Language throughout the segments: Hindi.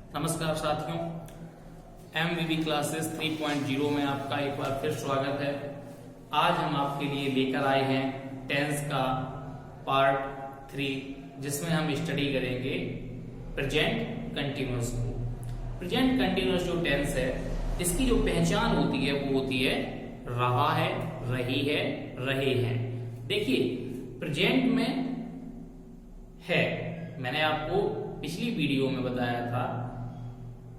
नमस्कार साथियों, MVV क्लासेस 3.0 में आपका एक बार फिर स्वागत है। आज हम आपके लिए लेकर आए हैं टेंस का पार्ट 3, जिसमें हम स्टडी करेंगे प्रेजेंट कंटिन्यूअस को। प्रेजेंट कंटिन्यूअस जो टेंस है, इसकी जो पहचान होती है वो होती है रहा है, रही है, रहे हैं। देखिए, प्रेजेंट में है, मैंने आपको पिछली वीडियो में बताया था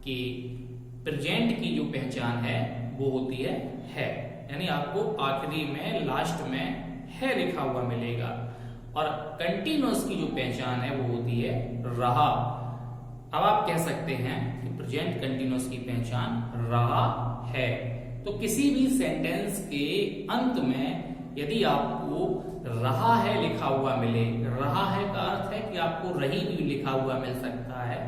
कि प्रेजेंट की जो पहचान है वो होती है, यानी आपको आखिरी में लास्ट में है लिखा हुआ मिलेगा। और कंटिन्यूअस की जो पहचान है वो होती है रहा। अब आप कह सकते हैं कि प्रेजेंट कंटिन्यूअस की पहचान रहा है, तो किसी भी सेंटेंस के अंत में यदि आपको रहा है लिखा हुआ मिले, रहा है का अर्थ है कि आपको रही भी लिखा हुआ मिल सकता है,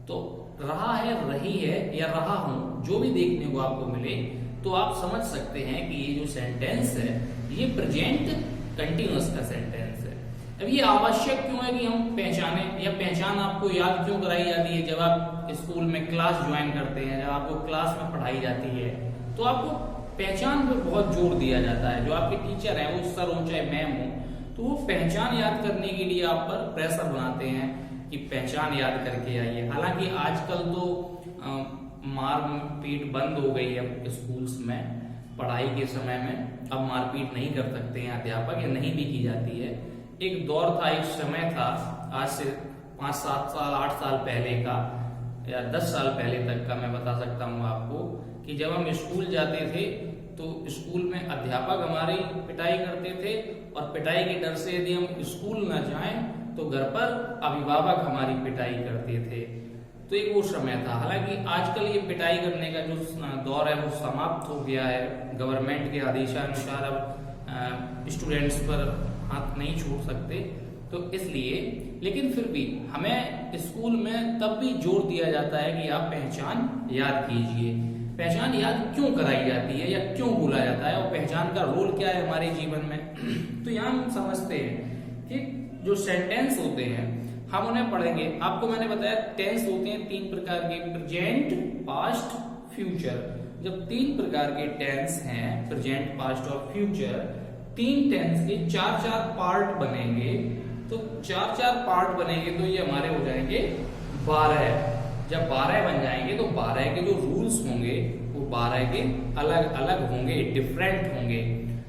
तो रहा है, रही है या रहा हूं, जो भी देखने को आपको मिले तो आप समझ सकते हैं कि ये जो सेंटेंस है ये प्रेजेंट कंटिन्यूअस का सेंटेंस है। अब ये आवश्यक क्यों है कि हम पहचाने, या पहचान आपको याद क्यों कराई जाती है? जब आप स्कूल में क्लास ज्वाइन करते हैं, जब आपको क्लास में पढ़ाई जाती है, तो आपको पहचान पर बहुत जोर दिया जाता है। जो आपके टीचर हैं, वो सर हो चाहे मैम हो, तो वो पहचान याद करने के लिए आप पर प्रेशर बनाते हैं कि पहचान याद करके आइए। हालांकि आजकल तो मार पीट बंद हो गई है स्कूल्स में, पढ़ाई के समय में अब मारपीट नहीं कर सकते हैं अध्यापक, या नहीं भी की जाती है। एक दौर था, एक समय था, आज से 5-7 साल 8 साल पहले का या 10 साल पहले तक का मैं बता सकता हूँ आपको, कि जब हम स्कूल जाते थे तो स्कूल में अध्यापक हमारी पिटाई करते थे, और पिटाई के डर से यदि हम स्कूल न जाएं तो घर पर अभिभावक हमारी पिटाई करते थे। तो एक वो समय था। हालांकि आजकल ये पिटाई करने का जो दौर है वो समाप्त हो गया है। गवर्नमेंट के आदेशानुसार अब स्टूडेंट्स पर हाथ नहीं छूट सकते, तो इसलिए, लेकिन फिर भी हमें स्कूल में तब भी जोर दिया जाता है कि आप पहचान याद कीजिए। पहचान याद क्यों कराई जाती है या क्यों बोला जाता है, और पहचान का रोल क्या है हमारे जीवन में? तो यहाँ हम समझते हैं कि जो सेंटेंस होते हैं हम उन्हें पढ़ेंगे। आपको मैंने बताया टेंस होते हैं 3 प्रकार के, प्रेजेंट, पास्ट, फ्यूचर। जब 3 प्रकार के टेंस हैं, प्रेजेंट, पास्ट और फ्यूचर, 3 टेंस के 4-4 पार्ट बनेंगे। तो 4-4 पार्ट बनेंगे तो ये हमारे हो जाएंगे 12। जब 12 बन जाएंगे तो 12 के जो रूल्स होंगे वो 12 के अलग अलग होंगे, डिफरेंट होंगे।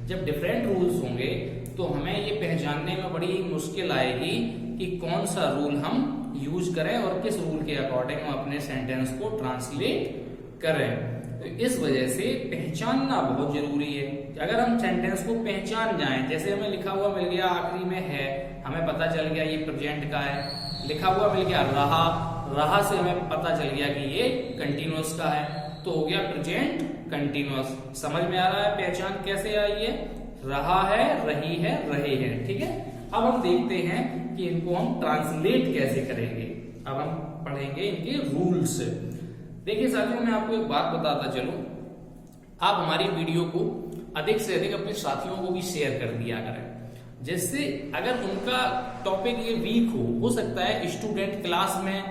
जब डिफरेंट रूल्स होंगे तो हमें ये पहचानने में बड़ी मुश्किल आएगी कि कौन सा रूल हम यूज करें और किस रूल के अकॉर्डिंग हम अपने सेंटेंस को ट्रांसलेट करें। तो इस वजह से पहचानना बहुत जरूरी है। अगर हम सेंटेंस को पहचान जाएं, जैसे हमें लिखा हुआ मिल गया आखिरी में है, हमें पता चल गया ये प्रेजेंट का है, लिखा हुआ मिल गया रहा, रहा से हमें पता चल गया कि ये कंटिन्यूअस का है, तो हो गया प्रेजेंट कंटिन्यूअस। समझ में आ रहा है पहचान कैसे आई है? रहा है, रही है, रहे हैं। ठीक है, अब हम देखते हैं कि इनको हम ट्रांसलेट कैसे करेंगे। अब हम पढ़ेंगे इनके रूल्स। देखिए साथियों, मैं आपको एक बात बताता चलूं, आप हमारी वीडियो को अधिक से अधिक अपने साथियों को भी शेयर कर दिया करें, जिससे अगर उनका टॉपिक ये वीक हो सकता है स्टूडेंट क्लास में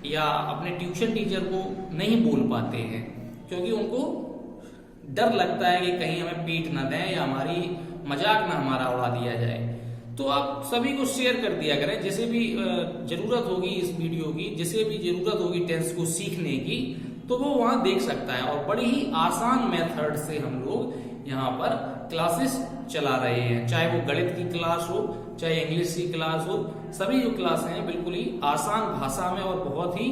या अपने ट्यूशन टीचर को नहीं बोल पाते हैं, क्योंकि उनको डर लगता है कि कहीं हमें पीट ना दें या हमारी मजाक ना हमारा उड़ा दिया जाए। तो आप सभी को शेयर कर दिया करें, जिसे भी जरूरत होगी इस वीडियो की, जिसे भी जरूरत होगी टेंस को सीखने की, तो वो वहां देख सकता है। और बड़ी ही आसान मेथड से हम लोग यहाँ पर क्लासेस चला रहे हैं, चाहे वो गणित की क्लास हो, चाहे इंग्लिश की क्लास हो, सभी जो क्लास हैं बिल्कुल ही आसान भाषा में और बहुत ही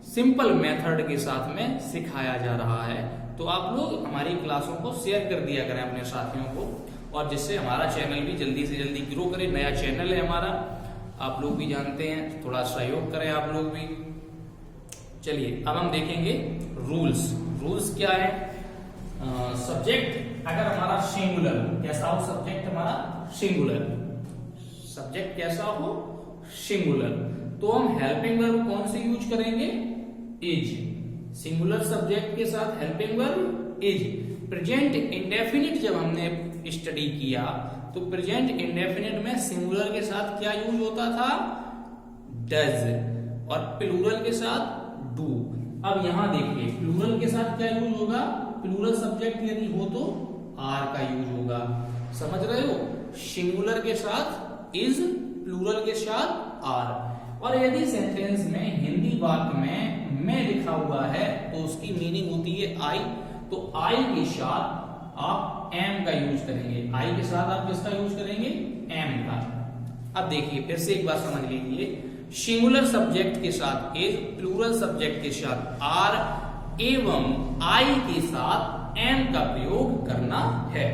सिंपल मेथड के साथ में सिखाया जा रहा है। तो आप लोग हमारी क्लासों को शेयर कर दिया करें अपने साथियों को, और जिससे हमारा चैनल भी जल्दी से जल्दी ग्रो करे। नया चैनल है हमारा, आप लोग भी जानते हैं, थोड़ा सहयोग करें आप लोग भी। चलिए अब हम देखेंगे रूल्स। रूल्स क्या है? सब्जेक्ट अगर हमारा सिंगुलर, कैसा हो सब्जेक्ट हमारा? सिंगुलर। सब्जेक्ट कैसा हो? सिंगुलर। तो हम हेल्पिंग वर्ब कौन से यूज करेंगे? इज। सिंगुलर सब्जेक्ट के साथ helping verb is. Present indefinite जब हमने स्टडी किया तो प्रेजेंट इंडेफिनिट में सिंगुलर के साथ क्या यूज होता था? डज, और प्लूरल के साथ डू। अब यहां देखिए प्लूरल के साथ क्या यूज होगा, प्लूरल सब्जेक्ट यदि हो तो आर का यूज होगा, समझ रहे हो। सिंगुलर के साथ इज, प्लूरल के साथ आर। और यदि सेंटेंस में हिंदी वाक्य में मैं लिखा हुआ है तो उसकी मीनिंग होती है आई, तो आई के साथ आप एम का यूज करेंगे, आई के साथ आप किसका यूज करेंगे, एम का। अब देखिए फिर से एक बार समझ लीजिए, सिंगुलर सब्जेक्ट के साथ इज, प्लूरल सब्जेक्ट के साथ आर एवं आई के साथ एम का प्रयोग करना है।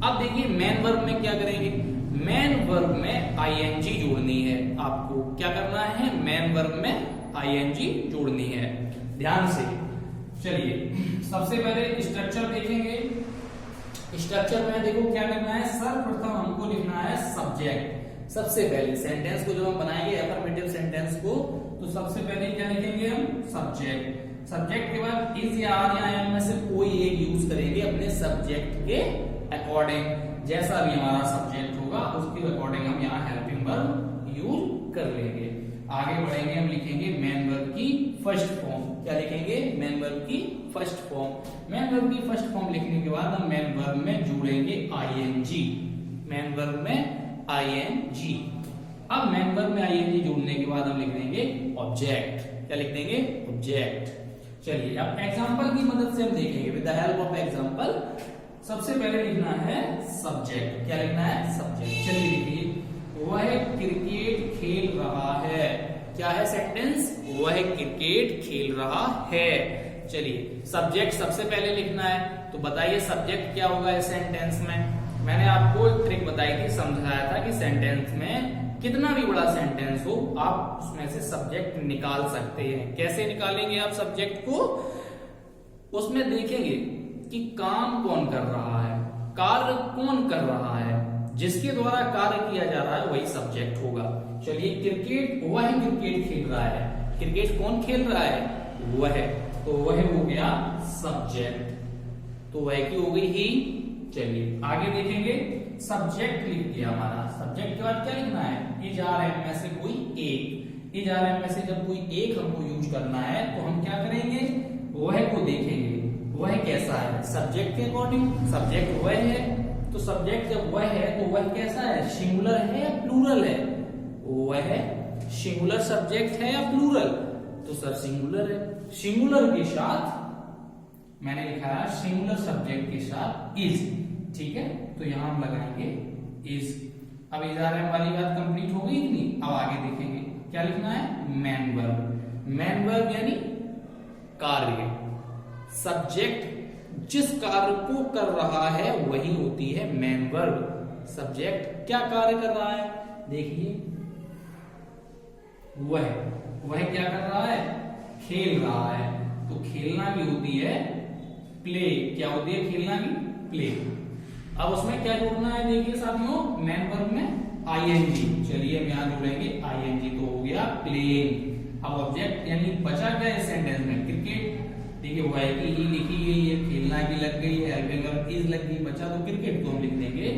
अब देखिए मेन वर्ब में क्या करेंगे, मेन वर्ब में आईएनजी जोड़नी है, आपको क्या करना है, मेन वर्ब में आईएनजी जोड़नी है, ध्यान से। चलिए सबसे पहले स्ट्रक्चर देखेंगे। स्ट्रक्चर में देखो क्या करना है, सर्वप्रथम हमको लिखना है सब्जेक्ट। सबसे पहले सेंटेंस को जब हम बनाएंगे अफर्मेटिव सेंटेंस को, तो सबसे पहले क्या लिखेंगे हम, सब्जेक्ट। सब्जेक्ट के बाद इज या आर या एम में से कोई एक यूज करेंगे अपने सब्जेक्ट के अकॉर्डिंग, जैसा भी हमारा सब्जेक्ट होगा उसके अकॉर्डिंग हम यहाँ हेल्पिंग वर्ब यूज कर लेंगे। आगे बढ़ेंगे, हम लिखेंगे मेन वर्ब की फर्स्ट फॉर्म। क्या लिखेंगे, मेन वर्ब की फर्स्ट फॉर्म। मेन वर्ब की फर्स्ट फॉर्म लिखने के बाद हम मेन वर्ब में जोड़ेंगे आईएनजी, मेन वर्ब में आईएनजी। अब मेन वर्ब में आईएनजी जोड़ने के बाद हम लिख देंगे ऑब्जेक्ट। क्या लिख देंगे, ऑब्जेक्ट। चलिए अब एग्जांपल की मदद से हम देखेंगे, with the help of example. सबसे पहले लिखना है सब्जेक्ट। क्या लिखना है, सब्जेक्ट। चलिए लिखिए, वह क्रिकेट खेल रहा है। क्या है सेंटेंस, वह क्रिकेट खेल रहा है। चलिए सब्जेक्ट सबसे पहले लिखना है, तो बताइए सब्जेक्ट क्या होगा इस सेंटेंस में। मैंने आपको एक ट्रिक बताई थी, समझाया था कि सेंटेंस में कितना भी बड़ा सेंटेंस हो आप उसमें से सब्जेक्ट निकाल सकते हैं। कैसे निकालेंगे आप सब्जेक्ट को, उसमें देखेंगे कि काम कौन कर रहा है, कार्य कौन कर रहा है, जिसके द्वारा कार्य किया जा रहा है वही सब्जेक्ट होगा। चलिए क्रिकेट, वह क्रिकेट खेल रहा है। क्रिकेट कौन खेल रहा है, वह, तो वह हो गया सब्जेक्ट, तो वह की हो गई ही। चलिए आगे देखेंगे, सब्जेक्ट लिख दिया हमारा। सब्जेक्ट के बाद क्या लिखना है, इज आर एम में से कोई एक। इज आर एम में से जब कोई एक हमको यूज करना है तो हम क्या करेंगे, वह को देखेंगे, वह कैसा है सब्जेक्ट के अकॉर्डिंग। सब्जेक्ट वह है, तो सब्जेक्ट जब वह है तो वह कैसा है, सिंगुलर है या प्लूरल है, वह सिंगुलर सब्जेक्ट है या प्लूरल, तो सर सिंगुलर है। सिंगुलर के साथ मैंने लिखा है सिंगुलर सब्जेक्ट के साथ इज, ठीक है, तो यहां हम लगाएंगे इज। अब इज आर एम वाली बात कंप्लीट हो गई कि नहीं। अब आगे देखेंगे क्या लिखना है, मेन वर्ब। मेन वर्ब यानी कार्य। सब्जेक्ट जिस कार्य को कर रहा है वही होती है मेन वर्ब। सब्जेक्ट क्या कार्य कर रहा है, देखिए वह क्या कर रहा है, खेल रहा है, तो खेलना भी होती है प्ले। क्या होती है खेलना की, प्ले। अब उसमें क्या जोड़ना है, देखिए साथियों, मेन वर्ब में आईएनजी। चलिए हम यहां जोड़ेंगे आईएनजी, तो हो गया प्लेइंग। अब ऑब्जेक्ट यानी बचा क्या इस सेंटेंस में, क्रिकेट। देखिए वाई की ही लिखी गई है, खेलना की लग गई है, हेल्पिंग वर्ब इज लग गई, बचा तो क्रिकेट, तो हम लिख देंगे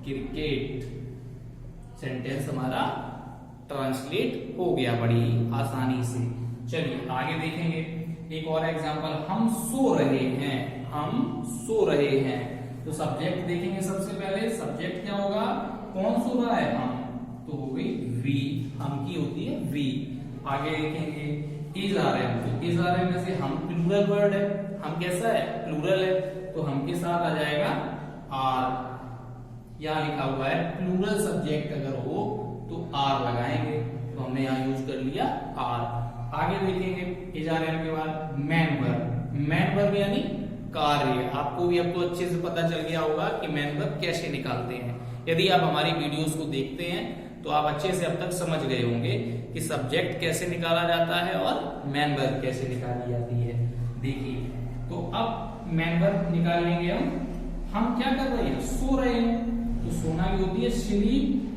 क्रिकेट। सेंटेंस हमारा ट्रांसलेट हो गया बड़ी आसानी से। चलिए आगे देखेंगे एक और एग्जांपल, हम सो रहे हैं। हम सो रहे हैं, तो सब्जेक्ट देखेंगे सबसे पहले। सब्जेक्ट क्या होगा, कौन सो रहा है, हम, तो हो गई वी, हम की होती है वी। आगे देखेंगे इज आर एम, तो इज आर एम में से हम प्लूरल वर्ड है, हम कैसा है, प्लूरल है, तो हम के साथ आ जाएगा आर। यहां लिखा हुआ है प्लूरल सब्जेक्ट अगर हो तो आर लगाएंगे, तो हमने यहां यूज कर लिया आर। आगे देखेंगे इज आर एम के बाद मेन वर्ब। मेन वर्ब यानी कार्य। आपको भी अब तो अच्छे से पता चल गया होगा कि मेन वर्ब कैसे निकालते हैं। यदि आप हमारी वीडियोस को देखते हैं तो आप अच्छे से अब तक समझ गए होंगे कि सब्जेक्ट कैसे निकाला जाता है और मेन वर्ब कैसे निकाली जाती है। देखिए तो अब मेन वर्ब निकाल लेंगे हम क्या कर रहे हैं, सो रहे हैं, तो सोना भी होती है स्लीप,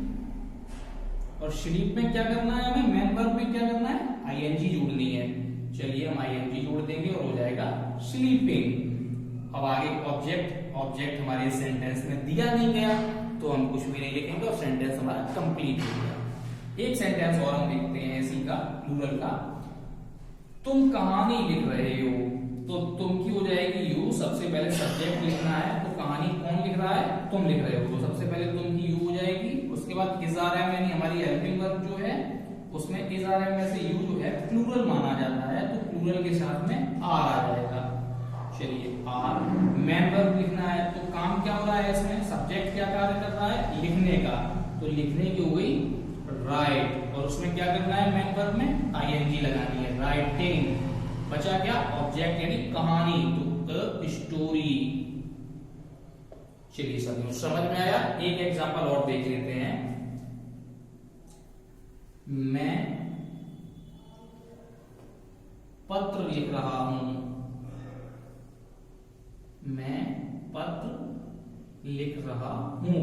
और स्लीप में क्या करना है हमें, मेन वर्ब में क्या करना है, आईएनजी जोड़नी है। चलिए हम आईएनजी जोड़ देंगे और हो जाएगा स्लीपिंग। अब आगे ऑब्जेक्ट, ऑब्जेक्ट हमारे सेंटेंस में दिया नहीं गया तो हम कुछ भी नहीं लिखेंगे और सेंटेंस हमारा कंप्लीट हो गया। एक सेंटेंस और हम देखते हैं इसी का, प्लूरल का। तुम कहानी लिख रहे हो, तो तुम की हो जाएगी यू, सबसे पहले सब्जेक्ट लिखना है, तो कहानी कौन लिख रहा है, तुम लिख रहे हो, तो सबसे पहले तुम की यू हो जाएगी। उसके बाद इज आर एम यानी हमारी हेल्पिंग वर्ब जो है उसमें इज आर एम में से यू जो है प्लूरल माना जाता है, तो प्लूरल के साथ में आर आ जाएगा। चलिए आर, मैन वर्ब लिखना है, तो काम क्या हो रहा है इसमें, सब्जेक्ट क्या कार्य कर रहा है, लिखने का, तो लिखने की हो गई राइट, और उसमें क्या करना है मैन वर्ब में आईएनजी लगानी है, राइटिंग। बचा क्या, ऑब्जेक्ट यानी कहानी, तो अ स्टोरी। चलिए साथियों समझ में आया। एक एग्जांपल और देख लेते हैं। मैं पत्र लिख रहा हूं, मैं पत्र लिख रहा हूं,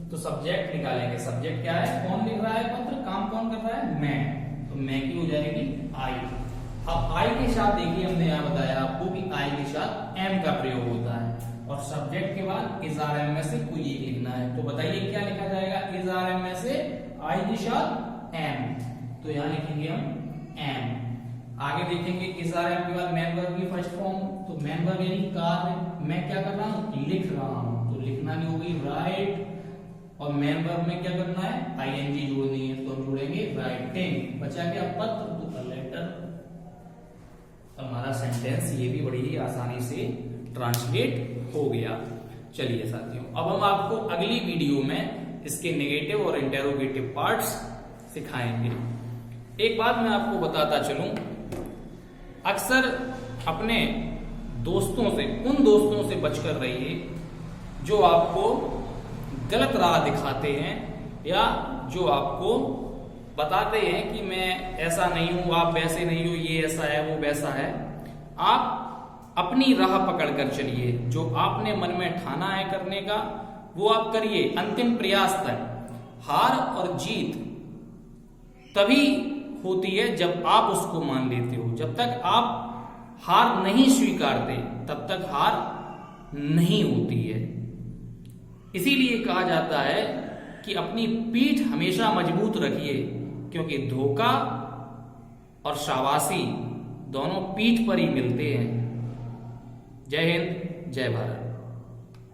तो सब्जेक्ट निकालेंगे, सब्जेक्ट क्या है, कौन लिख रहा है पत्र, काम कौन कर रहा है, मैं, तो मैं की हो जाएगी आई। अब आई के साथ देखिए हमने यहां बताया आपको कि आई के साथ एम का प्रयोग होता है, और सब्जेक्ट के बाद इज आर एम में से कोई एक लिखना है, तो बताइए क्या लिखा जाएगा, इज आर एम में से आई के साथ एम, तो यहां लिखेंगे हम एम। आगे देखेंगे इज आर एम के बाद मैन वर्ब की फर्स्ट फॉर्म, तो मैन वर्ब यानी कार्य, मैं क्या कर रहा हूं, लिख रहा हूं, तो लिखना भी हो गई राइट, और मैन वर्ब में क्या करना है, आईएनजी जोड़नी है, तो हम जोड़ेंगे राइटिंग। बचा क्या, पत्र, तो लेटर। हमारा सेंटेंस ये भी बड़ी ही आसानी से ट्रांसलेट हो गया। चलिए साथियों अब हम आपको अगली वीडियो में इसके नेगेटिव और इंटेरोगेटिव पार्ट्स सिखाएंगे। एक बात मैं आपको बताता चलूं, अक्सर अपने दोस्तों से, उन दोस्तों से बचकर रहिए जो आपको गलत राह दिखाते हैं, या जो आपको बताते हैं कि मैं ऐसा नहीं हूं, आप वैसे नहीं हो, ये ऐसा है वो वैसा है। आप अपनी राह पकड़कर चलिए, जो आपने मन में ठाना है करने का वो आप करिए अंतिम प्रयास तक। हार और जीत तभी होती है जब आप उसको मान लेते हो, जब तक आप हार नहीं स्वीकारते तब तक हार नहीं होती है। इसीलिए कहा जाता है कि अपनी पीठ हमेशा मजबूत रखिए, क्योंकि धोखा और शाबाशी दोनों पीठ पर ही मिलते हैं। जय हिंद, जय भारत।